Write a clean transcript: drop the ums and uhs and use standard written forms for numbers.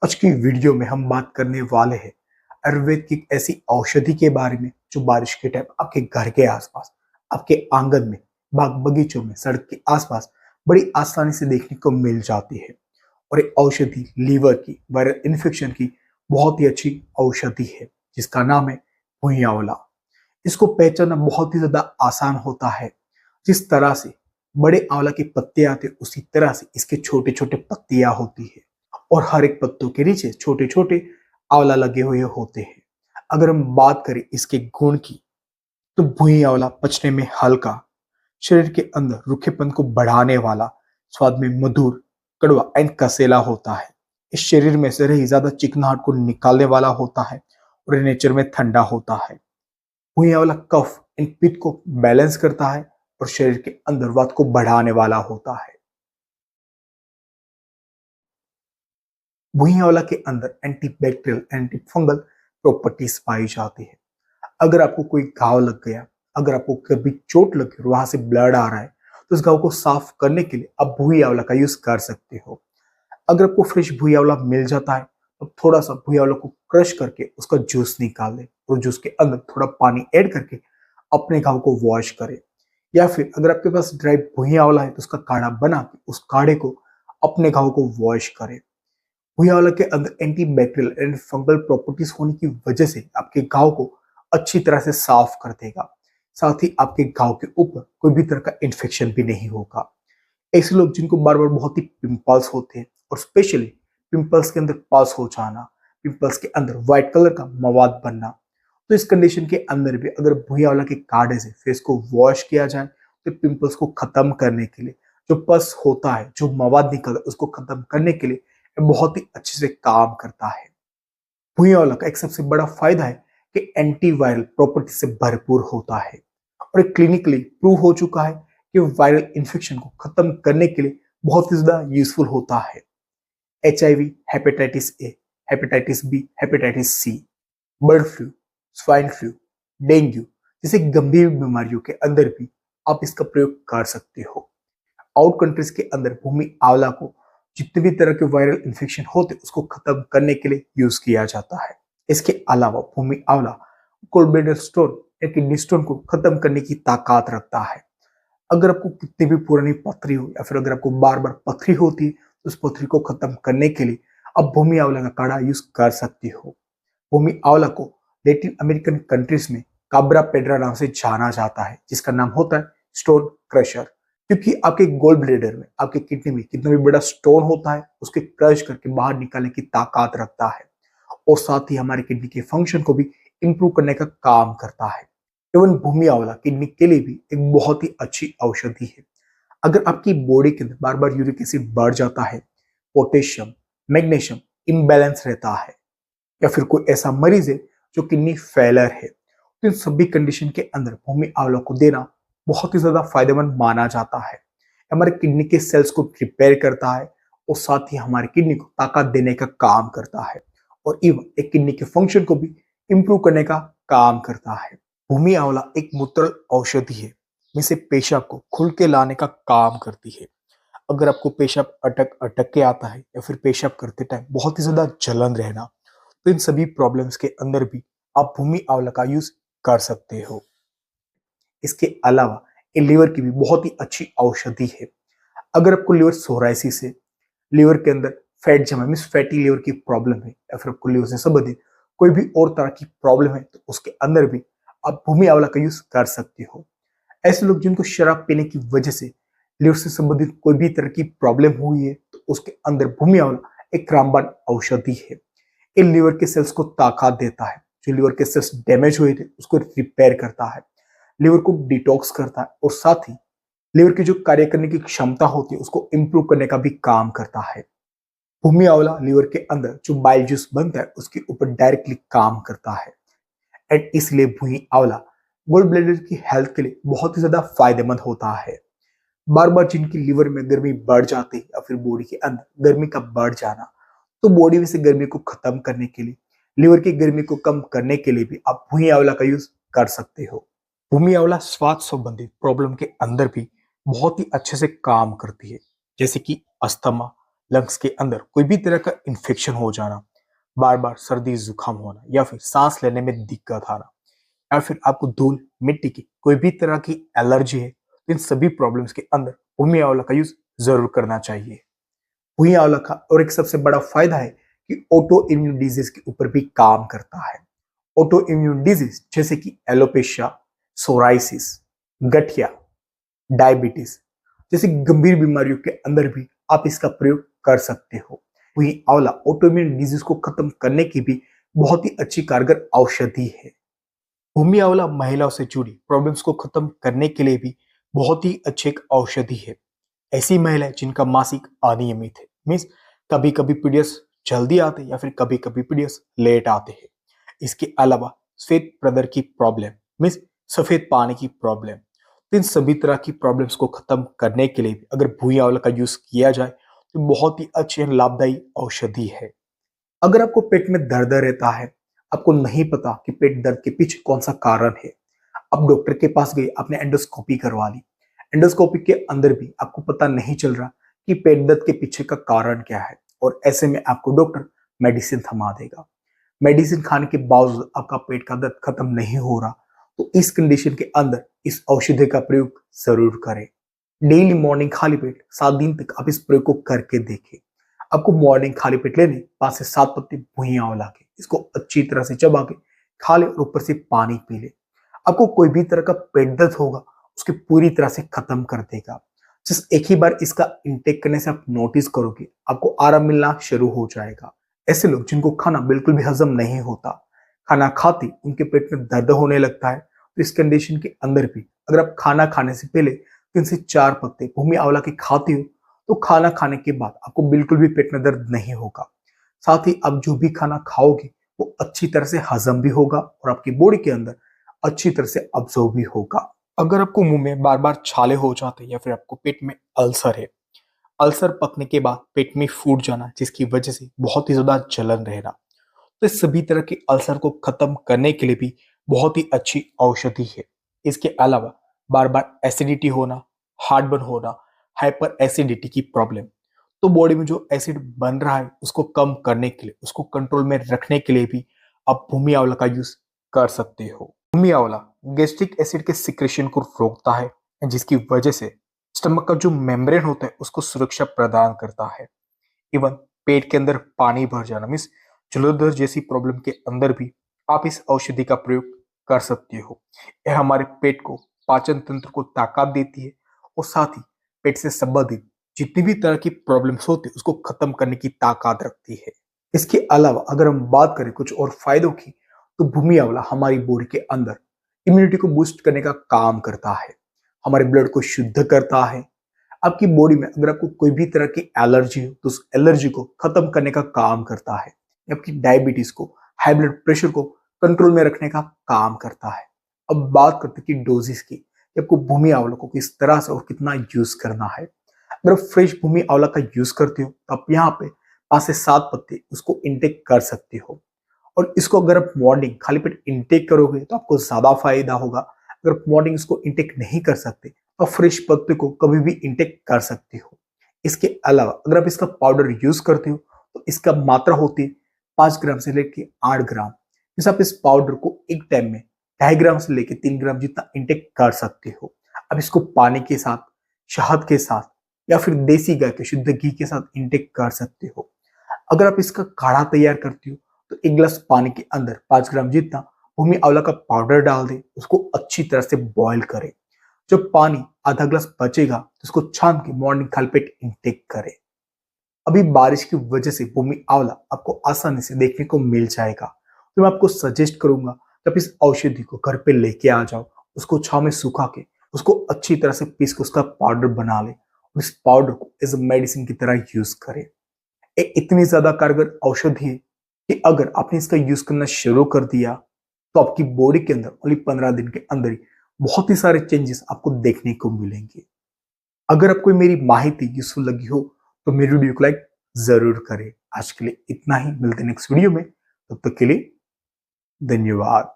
आज की वीडियो में हम बात करने वाले हैं आयुर्वेद की एक ऐसी औषधि के बारे में जो बारिश के टाइम आपके घर के आसपास, आपके आंगन में, बाग बगीचों में, सड़क के आसपास बड़ी आसानी से देखने को मिल जाती है। और एक औषधि लीवर की, वायरल इन्फेक्शन की बहुत ही अच्छी औषधि है जिसका नाम है भुई आंवला। इसको पहचानना बहुत ही ज्यादा आसान होता है। जिस तरह से बड़े आंवला के पत्ते आते उसी तरह से इसके छोटे छोटे पत्तियां होती है और हर एक पत्तों के नीचे छोटे छोटे आंवला लगे हुए होते हैं। अगर हम बात करें इसके गुण की तो भुई आंवला पचने में हल्का, शरीर के अंदर रूखेपन को बढ़ाने वाला, स्वाद में मधुर, कड़वा एंड कसेला होता है। इस शरीर में से रही ज्यादा चिकनाहट को निकालने वाला होता है और ये नेचर में ठंडा होता है। भुइयां वाला कफ एंड पित्त को बैलेंस करता है और शरीर के अंदर वात को बढ़ाने वाला होता है। भुइयां वाला के अंदर एंटीबैक्टीरियल एंटी फंगल प्रॉपर्टीज पाई जाती है। अगर आपको कोई घाव लग गया, अगर आपको कभी चोट लग गई और वहां से ब्लड आ रहा है तो उस घाव को साफ करने के लिए आप भुई आंवला का यूज कर सकते हो। अगर आपको फ्रेश भुई आंवला मिल जाता है तो थोड़ा सा भुई आंवला को क्रश करके उसका जूस निकाल दे और जूस के अंदर थोड़ा पानी ऐड करके अपने घाव को वॉश करें। या फिर अगर आपके पास ड्राई भुई आंवला है तो उसका काढ़ा बना के उस काढ़े को अपने घाव को वॉश करें। भुई आंवला के अंदर anti bacterial and fungal properties होने की वजह से आपके घाव को अच्छी तरह से साफ कर देगा। साथ ही आपके घाव के ऊपर कोई भी तरह का इन्फेक्शन भी नहीं होगा। ऐसे लोग जिनको बार बार बहुत ही पिंपल्स होते हैं और स्पेशली पिंपल्स के अंदर पस हो जाना, पिंपल्स के अंदर व्हाइट कलर का मवाद बनना, तो इस कंडीशन के अंदर भी अगर भुइयां वाला के काढ़े से फेस को वॉश किया जाए तो पिंपल्स को खत्म करने के लिए, जो पस होता है, जो मवाद निकलता है उसको खत्म करने के लिए ये बहुत ही अच्छे से काम करता है। भुइयां वाला का एक सबसे बड़ा फायदा है कि एंटीवायरल प्रॉपर्टी से भरपूर होता है और क्लिनिकली प्रूव हो चुका है कि वायरल इन्फेक्शन को खत्म करने के लिए बहुत ही ज्यादा यूजफुल होता है। HIV, hepatitis A, hepatitis B, hepatitis C, bird flu, swine flu, dengue जैसे गंभीर बीमारियों के अंदर भी आप इसका प्रयोग कर सकते हो। आउट कंट्रीज के अंदर भूमि आंवला को जितने भी तरह के वायरल इन्फेक्शन होते उसको खत्म करने के लिए यूज किया जाता है। इसके अलावा भूमि आंवला कोलब्लेडर स्टोन या किडनी स्टोन को खत्म करने की ताकत रखता है। अगर आपको कितनी भी पुरानी पथरी हो या फिर अगर आपको बार बार पथरी होती है तो उस पथरी को खत्म करने के लिए आप भूमि आंवला का काढ़ा यूज कर सकते हो। भूमि आंवला को लैटिन अमेरिकन कंट्रीज में काब्रा पेड्रा नाम से जाना जाता है जिसका नाम होता है स्टोन क्रशर, क्योंकि आपके गोल ब्लेडर में, आपके किडनी में कितना भी बड़ा स्टोन होता है उसके क्रश करके बाहर निकालने की ताकत रखता है और साथ ही हमारे किडनी के फंक्शन को भी इंप्रूव करने का काम करता है। इवन भूमि आंवला किडनी के लिए भी एक बहुत ही अच्छी औषधि है। अगर आपकी बॉडी के अंदर बार बार यूरिक एसिड बढ़ जाता है, पोटेशियम, मैग्नीशियम इम्बैलेंस रहता है, या फिर कोई ऐसा मरीज है जो किडनी फेलर है, तो इन सभी कंडीशन के अंदर भूमि आंवला को देना बहुत ही ज्यादा फायदेमंद माना जाता है। हमारे किडनी के सेल्स को रिपेयर करता है और साथ ही हमारे किडनी को ताकत देने का काम करता है और इवन एक किडनी के फंक्शन को भी इंप्रूव करने का काम करता है। भूमि आंवला एक मूत्र औषधि है जिसे पेशाब को खुल के लाने का काम करती है। अगर आपको पेशाब अटक अटक के आता है या फिर पेशाब करते टाइम बहुत ही ज्यादा जलन रहना, तो इन सभी प्रॉब्लम्स के अंदर भी आप भूमि आंवला का यूज कर सकते हो। इसके अलावा ये लीवर की भी बहुत ही अच्छी औषधि है। अगर आपको लीवर सोराइसिस है, लीवर के अंदर फैट जमा मीन्स फैटी लीवर की प्रॉब्लम है, या फिर आपको लीवर से संबंधित कोई भी और तरह की प्रॉब्लम है तो उसके अंदर भी आप भूमि आंवला का यूज कर सकते हो। ऐसे लोग जिनको शराब पीने की वजह से लीवर से संबंधित कोई भी तरह की प्रॉब्लम हुई है तो उसके अंदर भूमि आंवला एक रामबाण औषधि है। ये लीवर के सेल्स को ताकत देता है, जो लीवर के सेल्स डैमेज हुए थे उसको रिपेयर करता है, लीवर को डिटॉक्स करता है और साथ ही लीवर की जो कार्य करने की क्षमता होती है उसको इंप्रूव करने का भी काम करता है। भूमि आंवला लीवर के अंदर जो बाइल जूस बनता है उसके ऊपर डायरेक्टली काम करता है एंड इसलिए भूमि आंवला गोल ब्लेडर की हेल्थ के लिए बहुत ही ज्यादा फायदेमंद होता है। बार बार जिनकी लीवर में गर्मी बढ़ जाती है या फिर बॉडी के अंदर गर्मी का बढ़ जाना, तो बॉडी में से गर्मी को खत्म करने के लिए, लीवर की गर्मी को कम करने के लिए भी आप भूमि आंवला का यूज कर सकते हो। भूमि आंवला स्वाद संबंधित प्रॉब्लम के अंदर भी बहुत ही अच्छे से काम करती है, जैसे कि अस्थमा, लंग्स के अंदर कोई भी तरह का इन्फेक्शन हो जाना, बार बार सर्दी जुकाम होना या फिर सांस लेने में दिक्कत आना, या फिर आपको धूल मिट्टी की कोई भी तरह की एलर्जी है, तो इन सभी प्रॉब्लम्स के अंदर भूमि आंवला का यूज जरूर करना चाहिए। भूमि आंवला का और एक सबसे बड़ा फायदा है कि ऑटो इम्यून डिजीज के ऊपर भी काम करता है। ऑटो इम्यून डिजीज जैसे कि एलोपेशिया, सोराइसिस, गठिया, डायबिटीज जैसी गंभीर बीमारियों के अंदर भी आप इसका प्रयोग कर सकते हो। वही आंवला ऑटोइम्यून डिजीज को खत्म करने की भी बहुत ही अच्छी कारगर औषधि है। भूमि आंवला महिलाओं से जुड़ी प्रॉब्लम्स को खत्म करने के लिए भी बहुत ही अच्छी एक औषधि है। ऐसी महिलाएं जिनका मासिक अनियमित है, मीन्स कभी कभी पीरियड्स जल्दी आते हैं या फिर कभी कभी पीरियड्स लेट आते हैं। इसके अलावा श्वेत प्रदर की प्रॉब्लम, मीन्स सफेद पानी की प्रॉब्लम, तो इन सभी तरह की प्रॉब्लम्स को खत्म करने के लिए अगर भूमि आंवला का यूज किया जाए तो बहुत ही अच्छी और लाभदायी औषधि है। अगर आपको पेट में दर्द रहता है, आपको नहीं पता कि पेट दर्द के पीछे कौन सा कारण है, आप डॉक्टर के पास गए, आपने एंडोस्कोपी करवा ली, एंडोस्कोपी के अंदर भी आपको पता नहीं चल रहा कि पेट दर्द के पीछे का कारण क्या है, और ऐसे में आपको डॉक्टर मेडिसिन थमा देगा। मेडिसिन खाने के बावजूद आपका पेट का दर्द खत्म नहीं हो रहा, तो इस कंडीशन के अंदर इस औषधि का प्रयोग जरूर करें। डेली मॉर्निंग खाली पेट 7 दिन तक आप इस प्रयोग को करके देखें। आपको मॉर्निंग खाली पेट लेने 5 से 7 पत्ते भुई आंवला के, इसको अच्छी तरह से चबा के खा ले और ऊपर से पानी पी ले। आपको कोई भी तरह का पेट दर्द होगा उसके पूरी तरह से खत्म कर देगा। जिस एक ही बार इसका इंटेक करने से आप नोटिस करोगे, आपको आराम मिलना शुरू हो जाएगा। ऐसे लोग जिनको खाना बिल्कुल भी हजम नहीं होता, खाना खाते उनके पेट में दर्द होने लगता है, तो इस कंडीशन के अंदर भी अगर आप खाना खाने से पहले 3 से 4 पत्ते भूमि आंवला के खाते हो, तो खाना खाने के बाद आपको बिल्कुल भी पेट में दर्द नहीं होगा। साथ ही आप जो भी खाना खाओगे वो अच्छी तरह से हजम भी होगा और आपकी बॉडी के अंदर अच्छी तरह से अब्जॉर्ब भी होगा। अगर आपको मुंह में बार बार छाले हो जाते हैं या फिर आपको पेट में अल्सर है, अल्सर पकने के बाद पेट में फूट जाना जिसकी वजह से बहुत ही ज्यादा जलन रहना, तो इस सभी तरह के अल्सर को खत्म करने के लिए भी बहुत ही अच्छी औषधि है। इसके अलावा बार बार एसिडिटी होना, हार्टबर्न होना, हाइपर एसिडिटी की प्रॉब्लम, तो बॉडी में जो एसिड बन रहा है उसको कम करने के लिए, उसको कंट्रोल में रखने के लिए भी आप भूमि आंवला का यूज कर सकते हो। भूमि आंवला गैस्ट्रिक एसिड के सिक्रेशन को रोकता है, जिसकी वजह से स्टमक का जो मेम्ब्रेन होता है उसको सुरक्षा प्रदान करता है। इवन पेट के अंदर पानी भर जाना, मीन्स जलोदर जैसी प्रॉब्लम के अंदर भी आप इस औषधि का प्रयोग कर सकते हो। यह हमारे पेट को, पाचन तंत्र को ताकत देती है और साथ ही पेट से संबंधित जितनी भी तरह की प्रॉब्लम्स होती है उसको खत्म करने की ताकत रखती है। इसके अलावा अगर हम बात करें कुछ और फायदों की, तो भूमि आंवला हमारी बॉडी के अंदर इम्यूनिटी को बूस्ट करने का काम करता है, हमारे ब्लड को शुद्ध करता है। आपकी बॉडी में अगर आपको कोई भी तरह की एलर्जी हो तो उस एलर्जी को खत्म करने का काम करता है। आपकी डायबिटीज को, हाई ब्लड प्रेशर को कंट्रोल में रखने का काम करता है। अब बात करते हैं कि डोजेस की, कि आपको भूमि आंवला को किस तरह से और कितना यूज करना है। अगर आप फ्रेश भूमि आंवला का यूज करते हो तो आप यहाँ पे 5 से 7 पत्ते उसको इंटेक कर सकते हो, और इसको अगर आप मॉर्निंग खाली पेट इंटेक करोगे तो आपको ज्यादा फायदा होगा। अगर आप मॉर्निंग इसको इंटेक नहीं कर सकते तो फ्रेश पत्ते को कभी भी इंटेक कर सकते हो। इसके अलावा अगर आप इसका पाउडर यूज करते हो तो इसका मात्रा होती है 5 ग्राम से लेके 8 ग्राम। इस आप इस पाउडर को एक टाइम में 2.5 ग्राम से लेके 3 ग्राम जितना इंटेक कर सकते हो। अब इसको पानी के साथ, शहद के साथ या फिर देसी गाय के शुद्ध घी के साथ इंटेक कर सकते हो। अगर आप इसका काढ़ा तैयार करते हो तो 1 गिलास पानी के अंदर 5 ग्राम जितना भूमि आंवला का पाउडर डाल दे, उसको अच्छी तरह से बॉईल करें। जब पानी आधा ग्लास बचेगा तो उसको छान के मॉर्निंग खाली पेट इंटेक करें। अभी बारिश की वजह से भूमि आंवला आपको आसानी से देखने को मिल जाएगा, तो मैं आपको सजेस्ट करूंगा कि आप इस औषधि को घर पे लेके आ जाओ, उसको छाव में सुखा के उसको अच्छी तरह से पीस के उसका पाउडर बना ले और इस पाउडर को एज अ मेडिसिन की तरह यूज करें। ये इतनी ज्यादा कारगर औषधि है कि अगर आपने इसका यूज करना शुरू कर दिया तो आपकी बॉडी के अंदर ओनली 15 दिन के अंदर ही बहुत ही सारे चेंजेस आपको देखने को मिलेंगे। अगर आपको मेरी माहिती यूजफुल लगी हो तो मेरी वीडियो को लाइक जरूर करें। आज के लिए इतना ही, मिलते हैं नेक्स्ट वीडियो में, तब तक के लिए धन्यवाद।